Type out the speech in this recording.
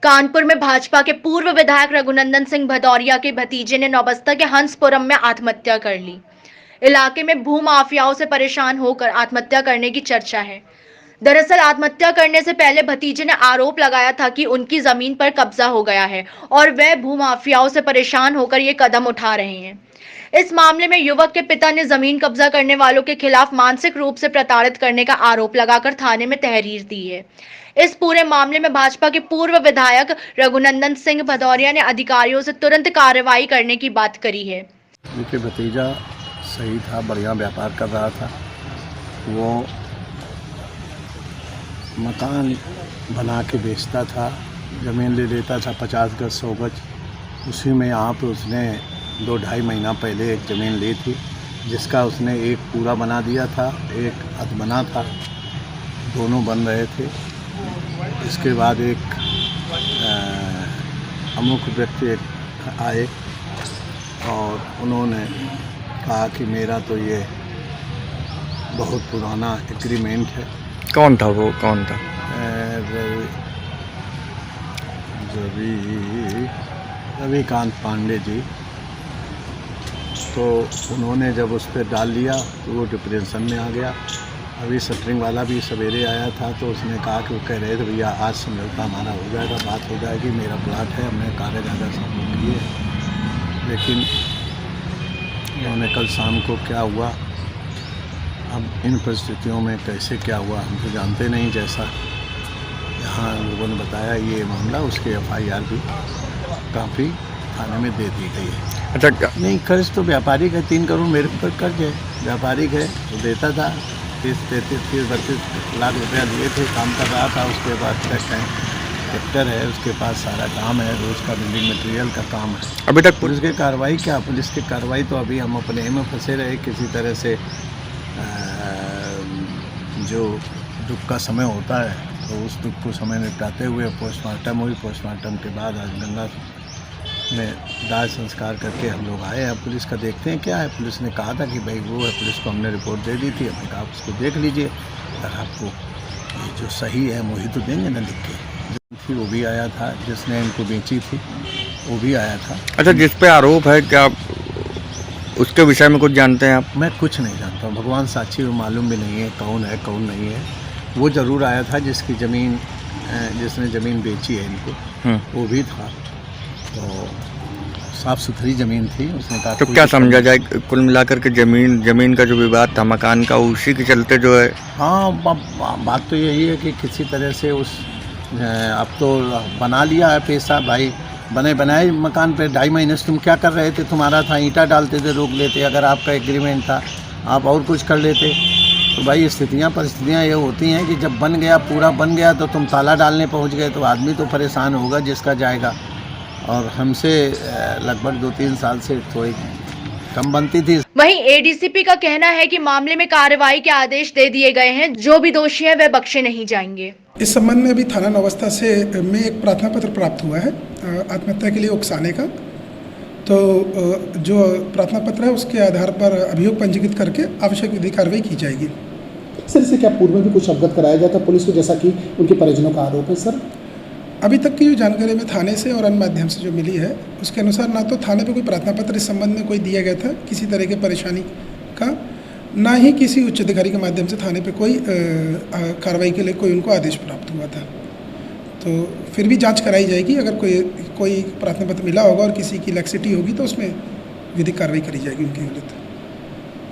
कानपुर में भाजपा के पूर्व विधायक रघुनंदन सिंह भदौरिया के भतीजे ने नौबस्ता के हंसपुरम में आत्महत्या कर ली। इलाके में भूमाफियाओं से परेशान होकर आत्महत्या करने की चर्चा है। दरअसल आत्महत्या करने से पहले भतीजे ने आरोप लगाया था कि उनकी जमीन पर कब्जा हो गया है और वह भूमाफियाओं से परेशान होकर ये कदम उठा रहे हैं। इस मामले में युवक के पिता ने जमीन कब्जा करने वालों के खिलाफ मानसिक रूप से प्रताड़ित करने का आरोप लगाकर थाने में तहरीर दी है। इस पूरे मामले में भाजपा के पूर्व विधायक रघुनंदन सिंह भदौरिया ने अधिकारियों से तुरंत कार्रवाई करने की बात करी है। उनके भतीजा सही था, बढ़िया व्यापार कर रहा था। वो मकान बना के बेचता था, ज़मीन ले लेता था 50 गज 100 गज। उसी में यहाँ पे उसने 2-2.5 महीना पहले एक ज़मीन ली थी, जिसका उसने एक पूरा बना दिया था, एक अध बना था, दोनों बन रहे थे। इसके बाद एक अमुक व्यक्ति आए और उन्होंने कहा कि मेरा तो ये बहुत पुराना एग्रीमेंट है। कौन था वो, कौन था? रविकांत पांडे जी। तो उन्होंने जब उस पर डाल लिया तो वो डिप्रेशन में आ गया। अभी शटरिंग वाला भी सवेरे आया था तो उसने कहा कि वो कह रहे थे भैया आज समझौता हमारा हो जाएगा, बात हो जाएगी, मेरा प्लाट है, हमने कागज आधा सब किए। लेकिन उन्होंने कल शाम को क्या हुआ, अब इन परिस्थितियों में कैसे क्या हुआ हम तो जानते नहीं। जैसा यहाँ लोगों ने बताया ये मामला, उसके FIR भी काफ़ी थाने में दे दी गई है। अच्छा, नहीं कर्ज तो व्यापारिक है, 3 करोड़ मेरे ऊपर कर्ज है, व्यापारिक है तो देता था। 30-32 लाख रुपया लिए थे, काम कर रहा था। उसके बाद ट्रैक्टर है, उसके पास सारा काम है, रोज़ का बिल्डिंग मटेरियल का काम है। अभी तक पुलिस की कार्रवाई क्या, पुलिस की कार्रवाई तो अभी हम अपने में फंसे रहे। किसी तरह से जो दुख का समय होता है तो उस दुख को समय निपटाते हुए पोस्टमार्टम हुई। पोस्टमार्टम के बाद आज गंगा में दाह संस्कार करके हम लोग आए हैं। पुलिस का देखते हैं क्या है। पुलिस ने कहा था कि भाई वो है, पुलिस को हमने रिपोर्ट दे दी थी, हमने कहा उसको देख लीजिए, अगर आपको ये जो सही है वही तो देंगे ना लिख के। जो थी वो भी आया था, जिसने इनको बेची थी वो भी आया था। अच्छा, जिस पे आरोप है क्या उसके विषय में कुछ जानते हैं आप? मैं कुछ नहीं जानता हूँ, भगवान साक्षी, वो मालूम भी नहीं है कौन है कौन नहीं है। वो ज़रूर आया था जिसकी ज़मीन, जिसने ज़मीन बेची है इनको, वो भी था। तो साफ़ सुथरी ज़मीन थी। उसने कहा तो क्या समझा जाए कुल मिलाकर के ज़मीन का जो विवाद था मकान का, उसी के चलते जो है? हाँ, बात तो यही है कि किसी तरह से उस अब तो बना लिया है पैसा भाई। बने बनाए मकान पे 2.5 महीने से तुम क्या कर रहे थे? तुम्हारा था ईंटा डालते थे, रोक लेते। अगर आपका एग्रीमेंट था आप और कुछ कर लेते। तो भाई परिस्थितियाँ ये होती हैं कि जब बन गया, पूरा बन गया, तो तुम ताला डालने पहुंच गए तो आदमी तो परेशान होगा जिसका जाएगा। और हमसे लगभग 2-3 साल से थोड़ी कम बनती थी। वहीं ADCP का कहना है कि मामले में कार्रवाई के आदेश दे दिए गए हैं, जो भी दोषी हैं वह बख्शे नहीं जाएंगे। इस संबंध में अभी थाना नौबस्ता से में एक प्रार्थना पत्र प्राप्त हुआ है आत्महत्या के लिए उकसाने का। तो जो प्रार्थना पत्र है उसके आधार पर अभियोग पंजीकृत करके आवश्यक विधि कार्रवाई की जाएगी। सर, इससे क्या पूर्व में भी कुछ अवगत कराया गया था पुलिस को, जैसा कि उनके परिजनों का आरोप है? सर, अभी तक की जो जानकारी में थाने से और अन्य माध्यम से जो मिली है उसके अनुसार ना तो थाने पे कोई प्रार्थना पत्र इस संबंध में कोई दिया गया था किसी तरह की परेशानी का, ना ही किसी उच्च अधिकारी के माध्यम से थाने पे कोई कार्रवाई के लिए कोई उनको आदेश प्राप्त हुआ था। तो फिर भी जांच कराई जाएगी। अगर कोई प्रार्थना पत्र मिला होगा और किसी की लैक्सिटी होगी तो उसमें विधिक कार्रवाई करी जाएगी उनके विरुद्ध।